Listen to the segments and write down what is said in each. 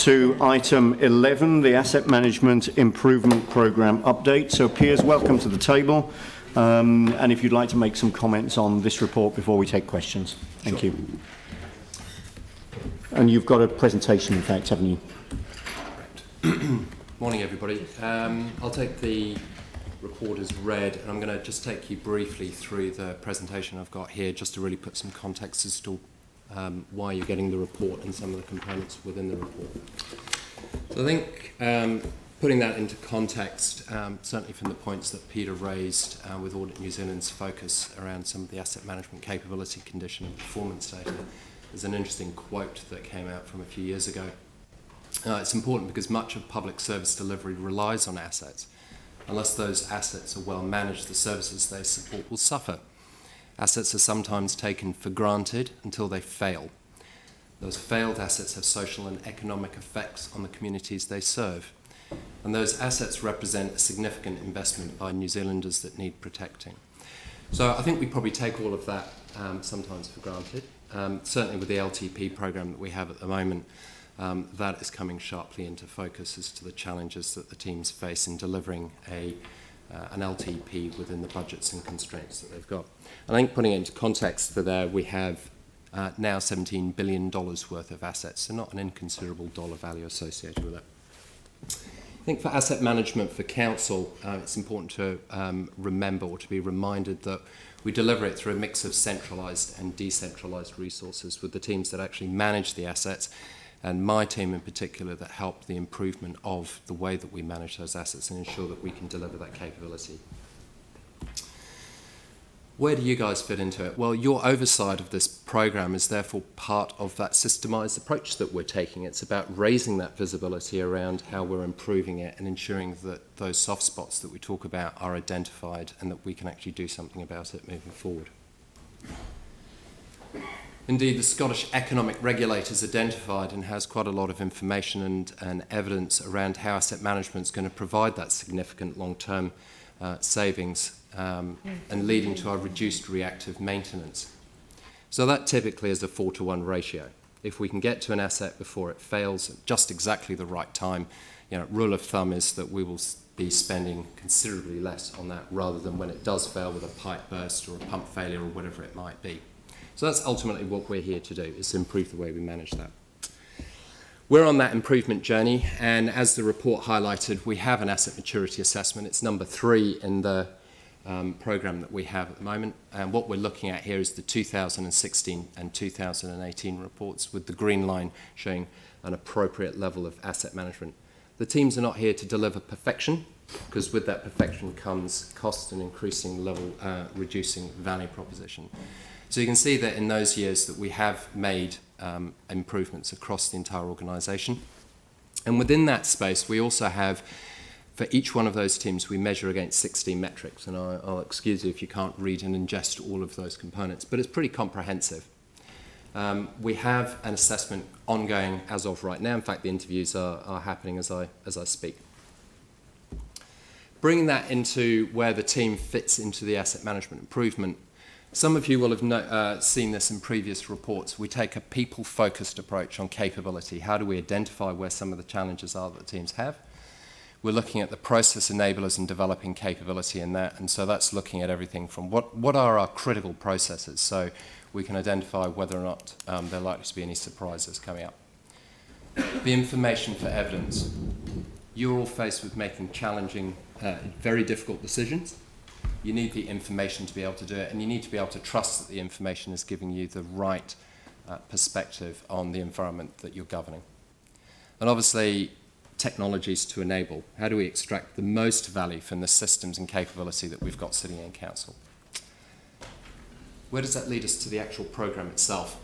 to item 11, the Asset Management Improvement Programme update. So Piers, welcome to the table. And if you'd like to make some comments on this report before we take questions. Thank you. And you've got a presentation, in fact, haven't you? Correct. Morning, everybody. I'll take the report as read, and I'm going to just take you briefly through the presentation I've got here, just to really put some context as to why you're getting the report and some of the components within the report. So I think putting that into context, certainly from the points that Peter raised with Audit New Zealand's focus around some of the asset management capability, condition and performance data, there's an interesting quote that came out from a few years ago. It's important because much of public service delivery relies on assets. Unless those assets are well managed, the services they support will suffer. Assets are sometimes taken for granted until they fail. Those failed assets have social and economic effects on the communities they serve. And those assets represent a significant investment by New Zealanders that need protecting. So I think we probably take all of that sometimes for granted. Certainly with the LTP program that we have at the moment, that is coming sharply into focus as to the challenges that the teams face in delivering an LTP within the budgets and constraints that they've got. I think putting it into context for there, we have now $17 billion worth of assets, so not an inconsiderable dollar value associated with it. I think for asset management for council, it's important to remember or to be reminded that we deliver it through a mix of centralised and decentralised resources with the teams that actually manage the assets, and my team in particular that help the improvement of the way that we manage those assets and ensure that we can deliver that capability. Where do you guys fit into it? Well, your oversight of this program is therefore part of that systemised approach that we're taking. It's about raising that visibility around how we're improving it and ensuring that those soft spots that we talk about are identified and that we can actually do something about it moving forward. Indeed, the Scottish Economic Regulator's identified and has quite a lot of information and evidence around how asset management is going to provide that significant long-term savings and leading to our reduced reactive maintenance. So that typically is a 4-to-1 ratio. If we can get to an asset before it fails at just exactly the right time, rule of thumb is that we will be spending considerably less on that rather than when it does fail with a pipe burst or a pump failure or whatever it might be. So that's ultimately what we're here to do, is to improve the way we manage that. We're on that improvement journey, and as the report highlighted, we have an asset maturity assessment. It's number 3 in the program that we have at the moment, and what we're looking at here is the 2016 and 2018 reports, with the green line showing an appropriate level of asset management. The teams are not here to deliver perfection, because with that perfection comes cost and increasing level, reducing value proposition. So you can see that in those years that we have made improvements across the entire organisation. And within that space, we also have, for each one of those teams, we measure against 16 metrics. And I'll excuse you if you can't read and ingest all of those components, but it's pretty comprehensive. We have an assessment ongoing as of right now. In fact, the interviews are happening as I speak. Bringing that into where the team fits into the asset management improvement, some of you will have seen this in previous reports. We take a people-focused approach on capability. How do we identify where some of the challenges are that the teams have? We're looking at the process enablers and developing capability in that. And so that's looking at everything from what are our critical processes, so we can identify whether or not there are likely to be any surprises coming up. The information for evidence. You're all faced with making challenging, very difficult decisions. You need the information to be able to do it, and you need to be able to trust that the information is giving you the right perspective on the environment that you're governing. And obviously, technologies to enable. How do we extract the most value from the systems and capability that we've got sitting in council? Where does that lead us to the actual program itself?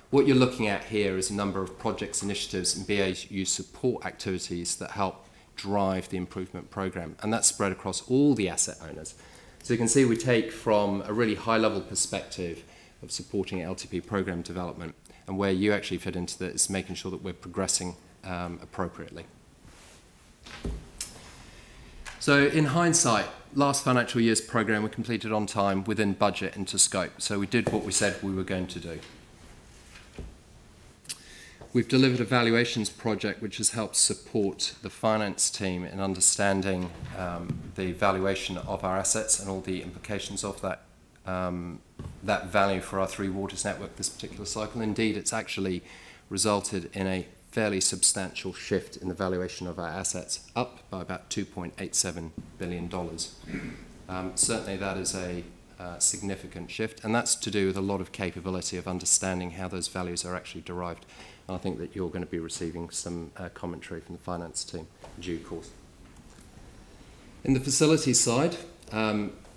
What you're looking at here is a number of projects, initiatives, and BAU support activities that help drive the improvement program, and that's spread across all the asset owners. So you can see we take from a really high-level perspective of supporting LTP program development, and where you actually fit into that is making sure that we're progressing appropriately. So in hindsight, last financial year's program we completed on time, within budget and to scope. So we did what we said we were going to do. We've delivered a valuations project which has helped support the finance team in understanding the valuation of our assets and all the implications of that that value for our Three Waters network this particular cycle. Indeed, it's actually resulted in a fairly substantial shift in the valuation of our assets, up by about $2.87 billion. Certainly that is a significant shift, and that's to do with a lot of capability of understanding how those values are actually derived. And I think that you're going to be receiving some commentary from the finance team in due course. In the facilities side,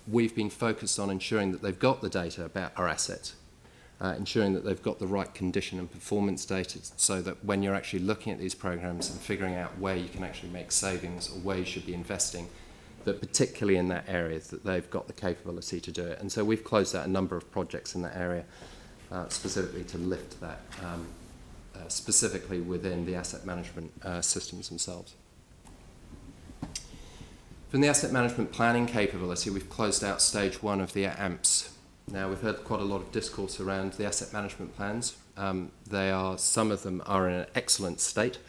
we've been focused on ensuring that they've got the data about our assets, ensuring that they've got the right condition and performance data, so that when you're actually looking at these programs and figuring out where you can actually make savings or where you should be investing, that particularly in that area, that they've got the capability to do it. And so we've closed out a number of projects in that area, specifically to lift that, specifically within the asset management systems themselves. From the asset management planning capability, we've closed out stage 1 of the AMPs. Now, we've heard quite a lot of discourse around the asset management plans. Some of them are in an excellent state.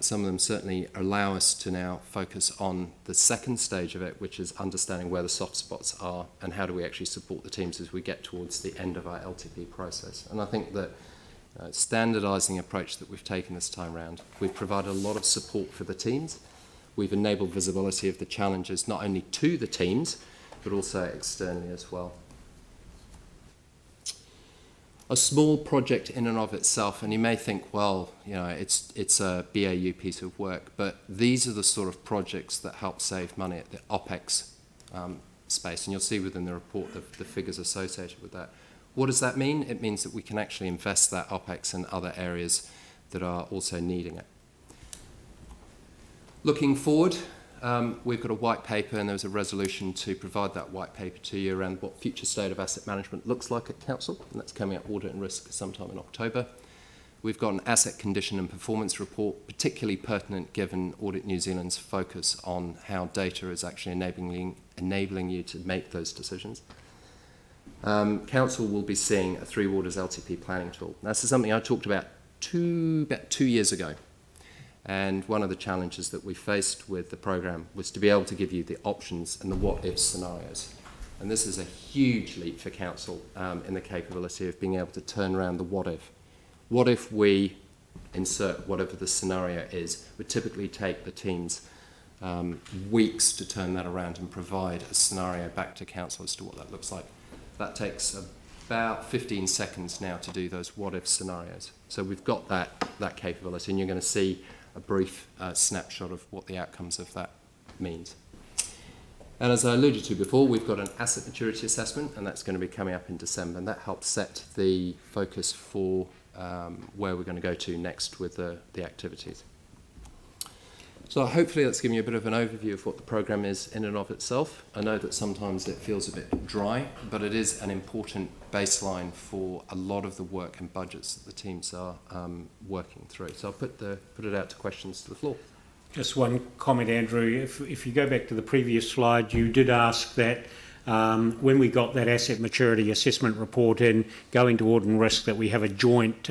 Some of them certainly allow us to now focus on the second stage of it, which is understanding where the soft spots are and how do we actually support the teams as we get towards the end of our LTP process. And I think that standardising approach that we've taken this time round, we've provided a lot of support for the teams. We've enabled visibility of the challenges not only to the teams, but also externally as well. A small project in and of itself, and you may think, well, you know, it's a BAU piece of work, but these are the sort of projects that help save money at the OPEX space, and you'll see within the report the figures associated with that. What does that mean? It means that we can actually invest that OPEX in other areas that are also needing it. Looking forward, we've got a white paper, and there was a resolution to provide that white paper to you around what future state of asset management looks like at Council, and that's coming up Audit and Risk sometime in October. We've got an asset condition and performance report, particularly pertinent given Audit New Zealand's focus on how data is actually enabling you to make those decisions. Council will be seeing a Three Waters LTP planning tool. Now, this is something I talked about about 2 years ago. And one of the challenges that we faced with the program was to be able to give you the options and the what-if scenarios. And this is a huge leap for Council in the capability of being able to turn around the what-if. What if we insert whatever the scenario is? Would typically take the teams weeks to turn that around and provide a scenario back to Council as to what that looks like. That takes about 15 seconds now to do those what-if scenarios. So we've got that capability, and you're going to see a brief snapshot of what the outcomes of that means. And as I alluded to before, we've got an asset maturity assessment, and that's going to be coming up in December, and that helps set the focus for where we're going to go to next with the activities. So hopefully that's given you a bit of an overview of what the programme is in and of itself. I know that sometimes it feels a bit dry, but it is an important baseline for a lot of the work and budgets that the teams are working through. So I'll put it out to questions to the floor. Just one comment, Andrew. If you go back to the previous slide, you did ask that when we got that asset maturity assessment report in, going to Audit and Risk, that we have a joint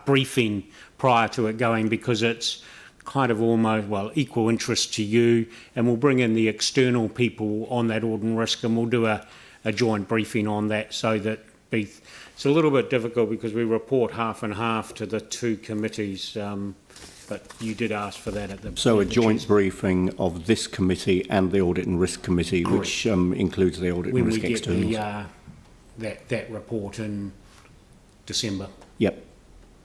briefing prior to it going, because it's kind of almost, well, equal interest to you, and we'll bring in the external people on that Audit and Risk, and we'll do a joint briefing on that, so that it's a little bit difficult because we report half and half to the two committees, but you did ask for that at the... So a joint briefing of this committee and the Audit and Risk Committee, correct, which includes the Audit and Risk externals. When we get that report in December. Yep,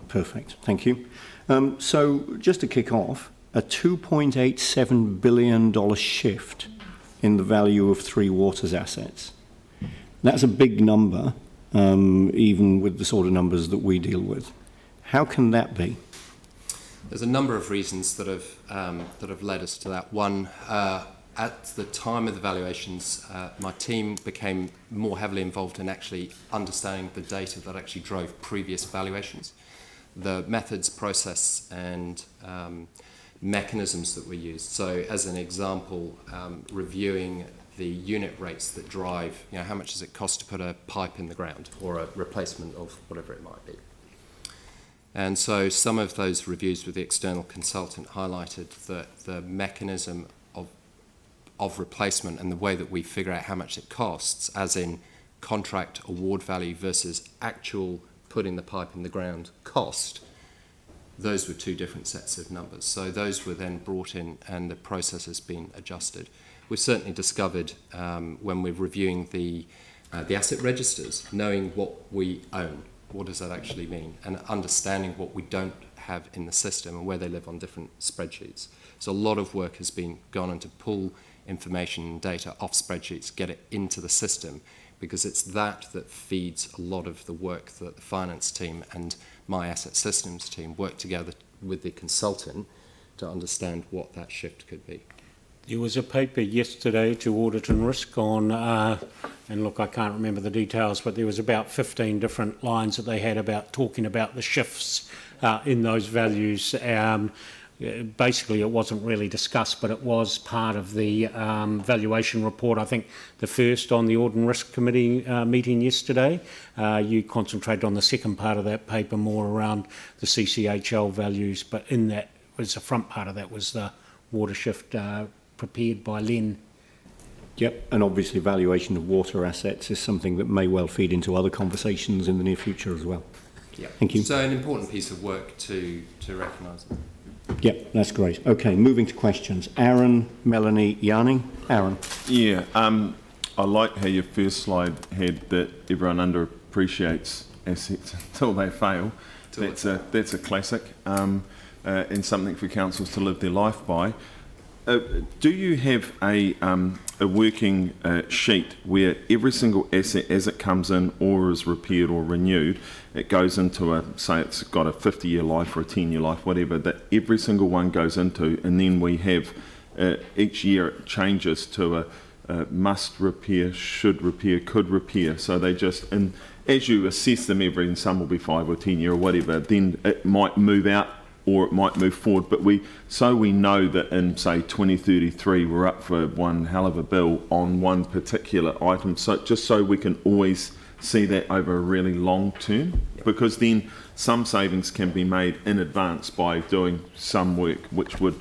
perfect, thank you. So just to kick off, a $2.87 billion shift in the value of Three Waters assets. That's a big number, even with the sort of numbers that we deal with. How can that be? There's a number of reasons that have led us to that. One, at the time of the valuations, my team became more heavily involved in actually understanding the data that actually drove previous valuations, the methods, process, and mechanisms that were used. So, as an example, reviewing the unit rates that drive, how much does it cost to put a pipe in the ground or a replacement of whatever it might be. And so some of those reviews with the external consultant highlighted that the mechanism of replacement and the way that we figure out how much it costs, as in contract award value versus actual putting the pipe in the ground cost, those were two different sets of numbers. So those were then brought in and the process has been adjusted. We've certainly discovered when we're reviewing the asset registers, knowing what we own, what does that actually mean, and understanding what we don't have in the system and where they live on different spreadsheets. So a lot of work has been gone on to pull information and data off spreadsheets, get it into the system, because it's that feeds a lot of the work that the finance team and my asset systems team work together with the consultant to understand what that shift could be. There was a paper yesterday to Audit and Risk on, and look, I can't remember the details, but there was about 15 different lines that they had about talking about the shifts in those values. Basically, it wasn't really discussed, but it was part of the valuation report. I think the first on the Audit and Risk Committee meeting yesterday. You concentrated on the second part of that paper, more around the CCHL values, but in that was the front part of that was the water shift prepared by Len. Yep, and obviously valuation of water assets is something that may well feed into other conversations in the near future as well. Yeah. Thank you. So an important piece of work to recognise that. Yep, that's great. Okay, moving to questions. Aaron, Melanie, Yanni. Aaron. Yeah, I like how your first slide had that everyone underappreciates assets until they fail. That's a classic and something for councils to live their life by. Do you have a working sheet where every single asset as it comes in or is repaired or renewed, it goes into say it's got a 50-year life or a 10-year life, whatever, that every single one goes into, and then we have each year it changes to a must repair, should repair, could repair. So they just, and as you assess them and some will be 5 or 10 year or whatever, then it might move out or it might move forward, but we know that in say 2033 we're up for one hell of a bill on one particular item, so just so we can always see that over a really long term, because then some savings can be made in advance by doing some work which would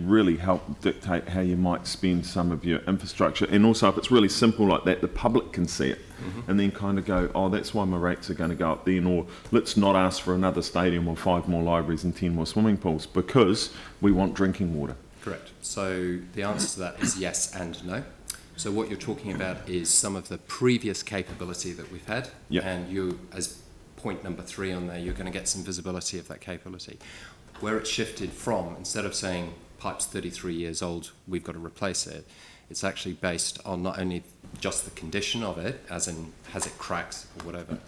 really help dictate how you might spend some of your infrastructure. And also if it's really simple like that, the public can see it and then kind of go, oh, that's why my rates are going to go up then, or let's not ask for another stadium or 5 more libraries and 10 more swimming pools because we want drinking water. Correct. So the answer to that is yes and no. So what you're talking about is some of the previous capability that we've had, and you, as point number 3 on there, you're going to get some visibility of that capability. Where it's shifted from, instead of saying pipe's 33 years old, we've got to replace it, it's actually based on not only just the condition of it, as in has it cracked or whatever,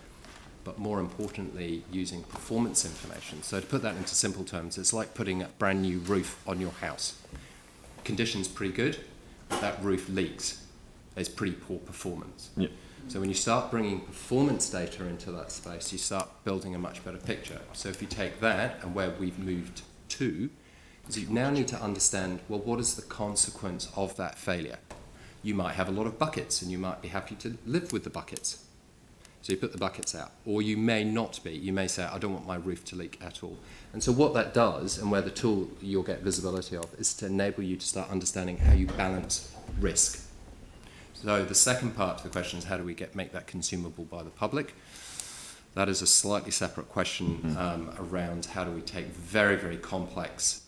but more importantly using performance information. So to put that into simple terms, it's like putting a brand new roof on your house. Condition's pretty good, but that roof leaks. It's pretty poor performance. Yep. So when you start bringing performance data into that space, you start building a much better picture. So if you take that and where we've moved to, is you now need to understand, well, what is the consequence of that failure? You might have a lot of buckets and you might be happy to live with the buckets. So you put the buckets out, or you may not be. You may say, I don't want my roof to leak at all. And so what that does, and where the tool you'll get visibility of, is to enable you to start understanding how you balance risk. So the second part to the question is how do we make that consumable by the public? That is a slightly separate question around how do we take very, very complex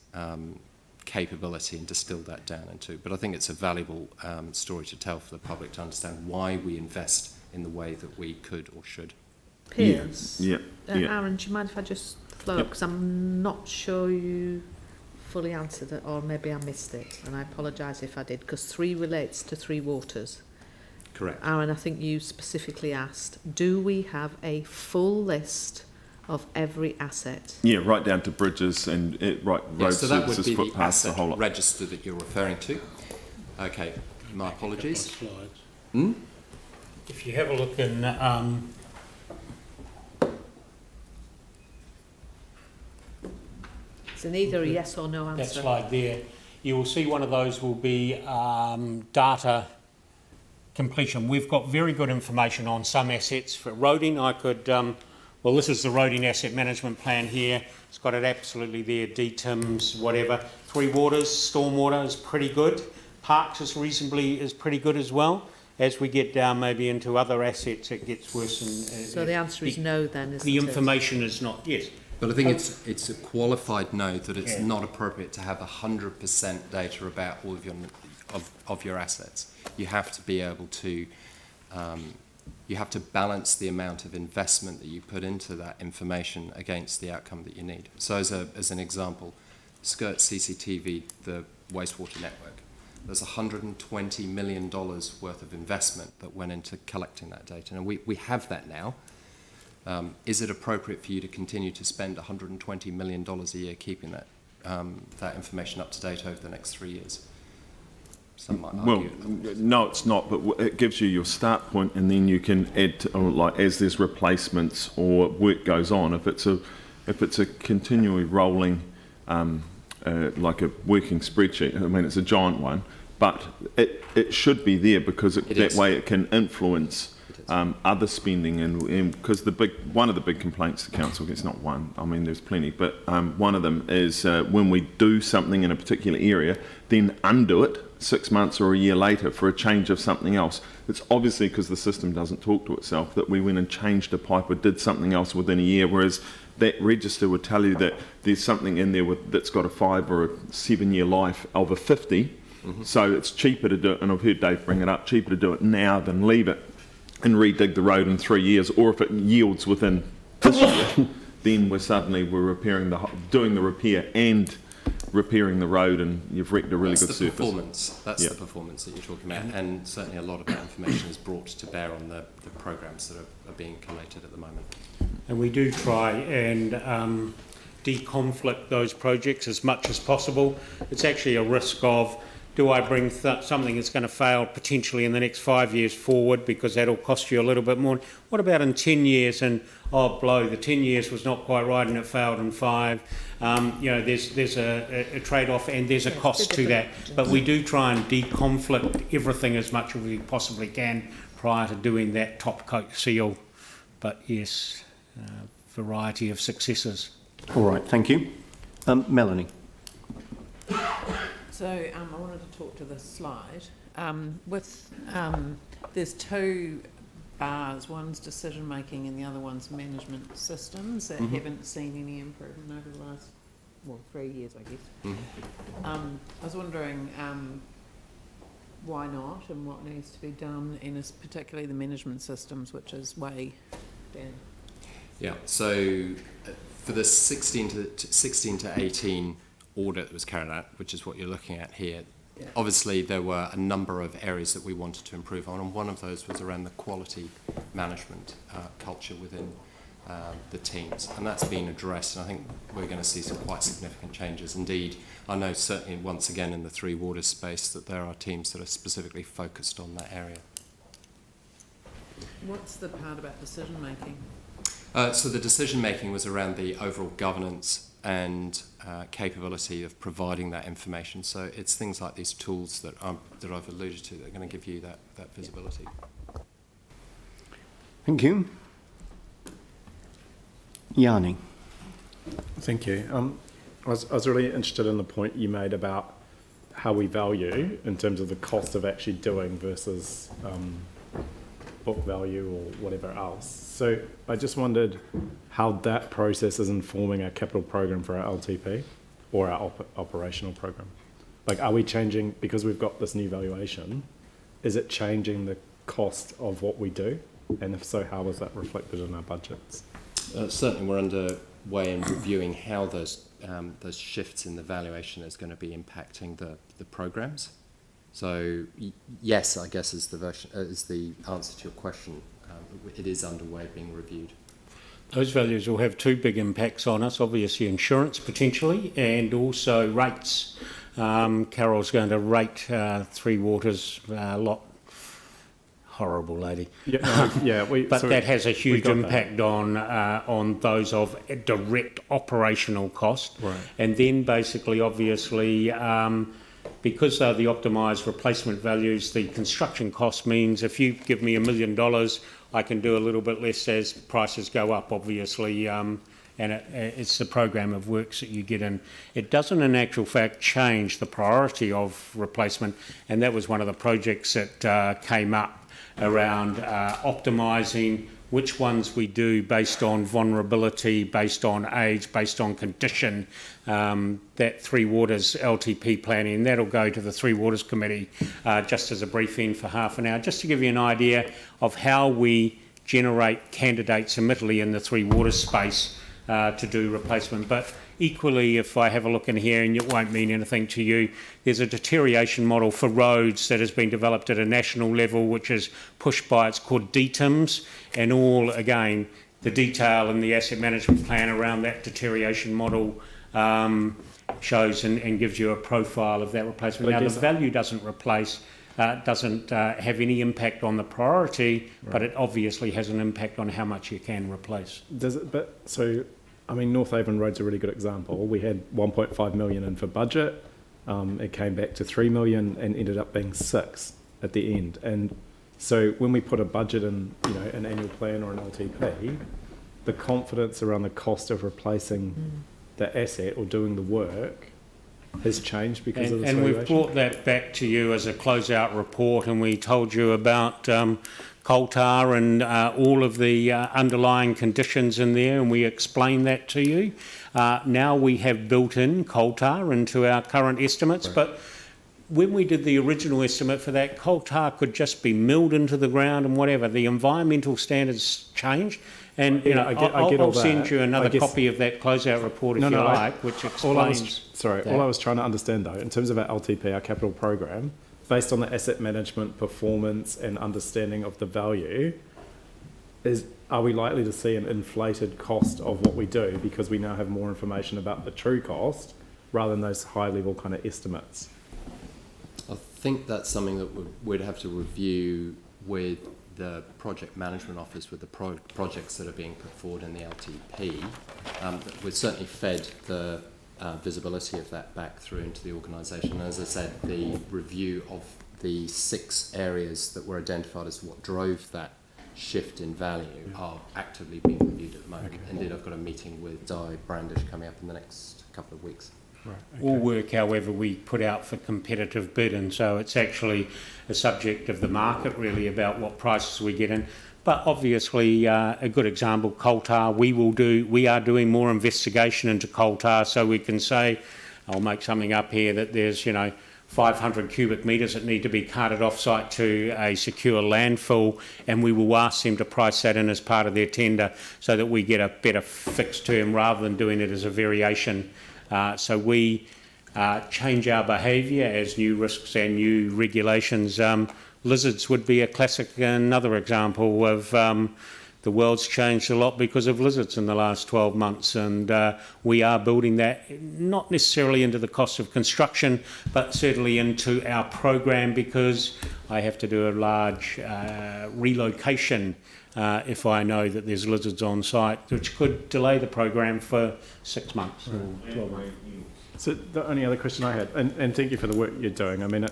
capability and distill that down into. But I think it's a valuable story to tell for the public to understand why we invest in the way that we could or should. Piers, Yeah. Aaron, do you mind if I just flow up? Because I'm not sure you fully answered it, or maybe I missed it, and I apologise if I did, because 3 relates to 3 waters. Correct. Aaron, I think you specifically asked, do we have a full list of every asset? Yeah, right down to bridges and road So that would services, be the footpaths, the asset whole lot. register that you're referring to. Okay, my apologies. If you have a look in It's an either a yes or no that answer. slide there, you will see one of those will be data completion. We've got very good information on some assets. For roading, I could Well, this is the roading asset management plan here. It's got it absolutely there, DTIMS, whatever. Three Waters, stormwater is pretty good. Parks is pretty good as well. As we get down maybe into other assets, it gets worse. So the answer is no then, isn't the it? information is not, yes. But I think it's a qualified no that it's not appropriate to have 100% data about all of your assets. You have to be able to you have to balance the amount of investment that you put into that information against the outcome that you need. So as an example, Skirt CCTV, the wastewater network, there's $120 million worth of investment that went into collecting that data. And we have that now. Is it appropriate for you to continue to spend $120 million a year keeping that information up to date over the next 3 years? Some might argue. Well, no, it's not, but it gives you your start point, and then you can add to, or like as there's replacements or work goes on. If it's a continually rolling, like a working spreadsheet. I mean, it's a giant one, but it should be there because that way it can influence other spending, and because one of the big complaints the council gets, not one, I mean there's plenty, but one of them is when we do something in a particular area, then undo it 6 months or a year later for a change of something else. It's obviously because the system doesn't talk to itself that we went and changed a pipe or did something else within a year, whereas that register would tell you that there's something in there that's got a 5 or a 7 year life of a 50. So it's cheaper to do it, and I've heard Dave bring it up, cheaper to do it now than leave it and redig the road in 3 years, or if it yields within this year, then we're repairing doing the repair and repairing the road, and you've wrecked a really good surface. That's the performance that you're talking about, and certainly a lot of that information is brought to bear on the programs that are being collated at the moment. And we do try and deconflict those projects as much as possible. It's actually a risk of, do I bring something that's going to fail potentially in the next 5 years forward because that'll cost you a little bit more? What about in 10 years and, oh, blow, the 10 years was not quite right and it failed in 5. There's a trade-off and there's a cost to that. But we do try and deconflict everything as much as we possibly can prior to doing that top coat seal. But yes, variety of successes. All right, thank you. Melanie. So I wanted to talk to this slide. There's two bars, one's decision making and the other one's management systems that haven't seen any improvement over the last, 3 years, I guess. I was wondering why not and what needs to be done, and it's particularly the management systems, which is way down. Yeah, so for the 16 to 18 audit that was carried out, which is what you're looking at here, obviously there were a number of areas that we wanted to improve on, and one of those was around the quality management culture within the teams, and that's been addressed, and I think we're going to see some quite significant changes. Indeed, I know certainly once again in the Three Waters space that there are teams that are specifically focused on that area. What's the part about decision making? So the decision making was around the overall governance and capability of providing that information. So it's things like these tools that I've alluded to that are going to give you that visibility. Thank you. Yanni. Thank you. I was really interested in the point you made about how we value in terms of the cost of actually doing versus book value or whatever else. So I just wondered how that process is informing our capital program for our LTP or our operational program. Like, are we changing, because we've got this new valuation, is it changing the cost of what we do? And if so, how is that reflected in our budgets? Certainly we're underway in reviewing how those shifts in the valuation is going to be impacting the programs. So yes, I guess is the answer to your question. It is underway being reviewed. Those values will have two big impacts on us, obviously insurance potentially and also rates. Carol's going to rate Three Waters a lot. Horrible lady. But that has a huge impact on those of direct operational cost. Right. And then basically, obviously, because they're the optimised replacement values, the construction cost means if you give me $1 million, I can do a little bit less as prices go up, obviously, and it's the program of works that you get in. It doesn't, in actual fact, change the priority of replacement, and that was one of the projects that came up around optimising which ones we do based on vulnerability, based on age, based on condition. That Three Waters LTP planning, and that'll go to the Three Waters Committee just as a briefing for half an hour, just to give you an idea of how we generate candidates, admittedly in the Three Waters space, to do replacement. But equally, if I have a look in here, and it won't mean anything to you, there's a deterioration model for roads that has been developed at a national level, which is pushed by, it's called DTIMS, and all, again, the detail in the asset management plan around that deterioration model shows and gives you a profile of that replacement. Now, the value doesn't replace, doesn't have any impact on the priority, but it obviously has an impact on how much you can replace. Does it? But so, I mean, North Avon Road's a really good example. We had 1.5 million in for budget. It came back to 3 million and ended up being 6 at the end. And so when we put a budget in, you know, an annual plan or an LTP, the confidence around the cost of replacing the asset or doing the work has changed because of this and valuation. we've brought that back to you as a closeout report, and we told you about coal tar and all of the underlying conditions in there, and we explained that to you. Now we have built in coal tar into our current estimates, right. But when we did the original estimate for that, coal tar could just be milled into the ground and whatever. The environmental standards changed. And you know, I'll send you another copy of that closeout report if you like, which explains. All I was trying to understand though, in terms of our LTP, our capital program, based on the asset management performance and understanding of the value, are we likely to see an inflated cost of what we do because we now have more information about the true cost rather than those high level kind of estimates? I think that's something that we'd have to review with the project management office with the projects that are being put forward in the LTP. We've certainly fed the visibility of that back through into the organisation. As I said, the review of the 6 areas that were identified as what drove that shift in value are actively being reviewed at the moment. Okay. Indeed, I've got a meeting with Di Brandish coming up in the next couple of weeks. Right, okay. All work, however, we put out for competitive bid, and so it's actually a subject of the market really about what prices we get in. But obviously, a good example, coal tar, we are doing more investigation into coal tar, so we can say, I'll make something up here, that there's 500 cubic metres that need to be carted off-site to a secure landfill, and we will ask them to price that in as part of their tender so that we get a better fixed term rather than doing it as a variation. So we change our behaviour as new risks and new regulations. Lizards would be a classic, another example of the world's changed a lot because of lizards in the last 12 months, and we are building that not necessarily into the cost of construction, but certainly into our program, because I have to do a large relocation if I know that there's lizards on site, which could delay the program for 6 months or 12 months. So the only other question I had, and thank you for the work you're doing. I mean,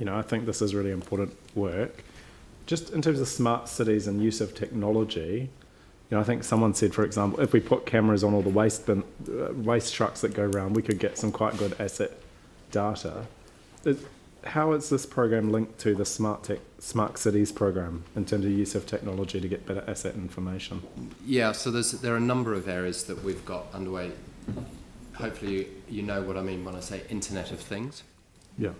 I think this is really important work. Just in terms of smart cities and use of technology, I think someone said, for example, if we put cameras on all the waste trucks that go around, we could get some quite good asset data. How is this program linked to the Smart Cities program in terms of use of technology to get better asset information? Yeah, so there are a number of areas that we've got underway. Hopefully you know what I mean when I say Internet of Things. Yeah.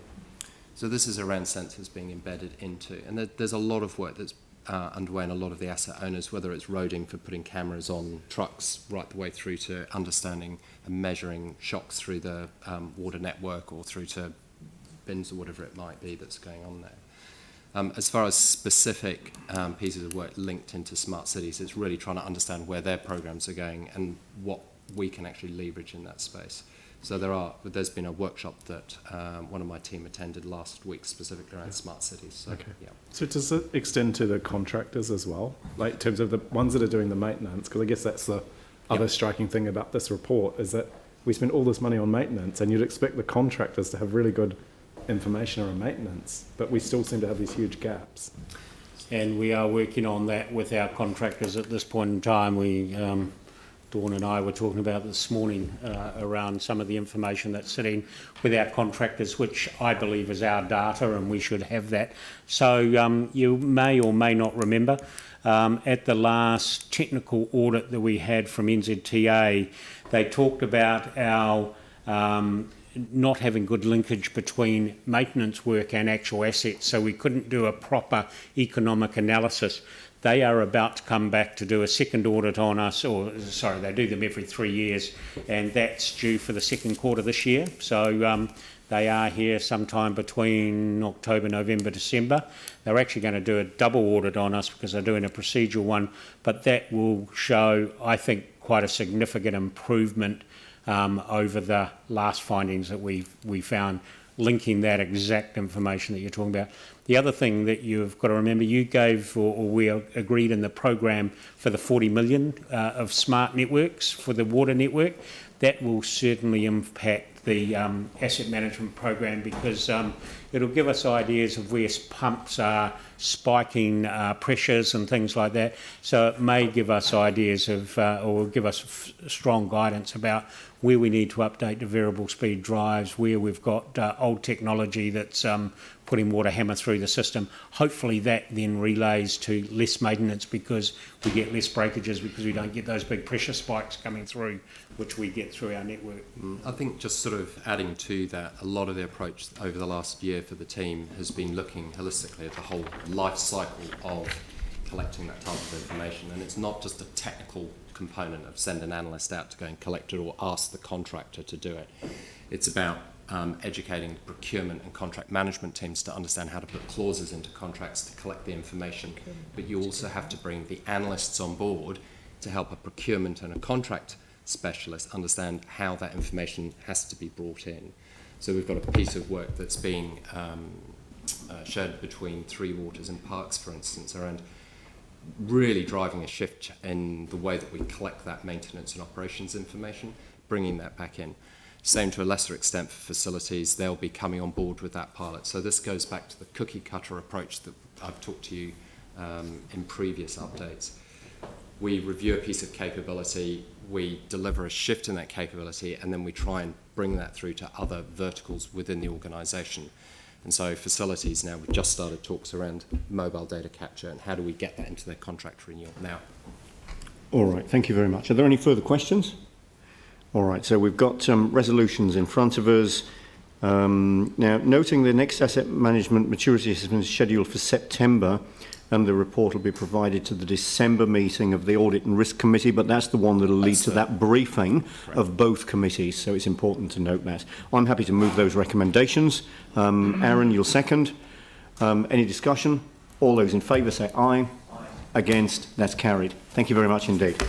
So this is around sensors being embedded into, and there's a lot of work that's underway, and a lot of the asset owners, whether it's roading for putting cameras on trucks right the way through to understanding and measuring shocks through the water network or through to bins or whatever it might be that's going on there. As far as specific pieces of work linked into smart cities, it's really trying to understand where their programs are going and what we can actually leverage in that space. So there's been a workshop that one of my team attended last week specifically around smart cities. So, okay. Yeah. So does it extend to the contractors as well, like in terms of the ones that are doing the maintenance? Because I guess that's the other striking thing about this report, is that we spend all this money on maintenance, and you'd expect the contractors to have really good information around maintenance, but we still seem to have these huge gaps. and we are working on that with our contractors at this point in time. Dawn and I were talking about this morning around some of the information that's sitting with our contractors, which I believe is our data, and we should have that. So you may or may not remember, at the last technical audit that we had from NZTA, they talked about our not having good linkage between maintenance work and actual assets, so we couldn't do a proper economic analysis. They are about to come back to do a second audit on us, or sorry, they do them every 3 years, and that's due for the second quarter this year. So they are here sometime between October, November, December. They're actually going to do a double audit on us because they're doing a procedural one, but that will show, I think, quite a significant improvement over the last findings that we found, linking that exact information that you're talking about. The other thing that you've got to remember, you gave, or we agreed in the program for the 40 million of smart networks for the water network. That will certainly impact the asset management program, because it'll give us ideas of where pumps are spiking pressures and things like that. So it may give us ideas of, or give us strong guidance about where we need to update the variable speed drives, where we've got old technology that's putting water hammer through the system. Hopefully that then relays to less maintenance, because we get less breakages, because we don't get those big pressure spikes coming through, which we get through our network. I think just sort of adding to that, a lot of the approach over the last year for the team has been looking holistically at the whole life cycle of collecting that type of information, and it's not just a technical component of send an analyst out to go and collect it or ask the contractor to do it. It's about educating procurement and contract management teams to understand how to put clauses into contracts to collect the information, but you also have to bring the analysts on board to help a procurement and a contract specialist understand how that information has to be brought in. So we've got a piece of work that's being shared between Three Waters and Parks, for instance, around really driving a shift in the way that we collect that maintenance and operations information, bringing that back in. Same to a lesser extent for facilities, they'll be coming on board with that pilot. So this goes back to the cookie cutter approach that I've talked to you in previous updates. We review a piece of capability, we deliver a shift in that capability, and then we try and bring that through to other verticals within the organisation. And so facilities now, we've just started talks around mobile data capture and how do we get that into their contract renewal now. All right, thank you very much. Are there any further questions? All right, so we've got resolutions in front of us. Now, noting the next asset management maturity assessment is scheduled for September, and the report will be provided to the December meeting of the Audit and Risk Committee, but that's the one that will lead to that briefing of both committees, so it's important to note that. I'm happy to move those recommendations. Aaron, you'll second. Any discussion? All those in favour say aye. Aye. Against? That's carried. Thank you very much indeed.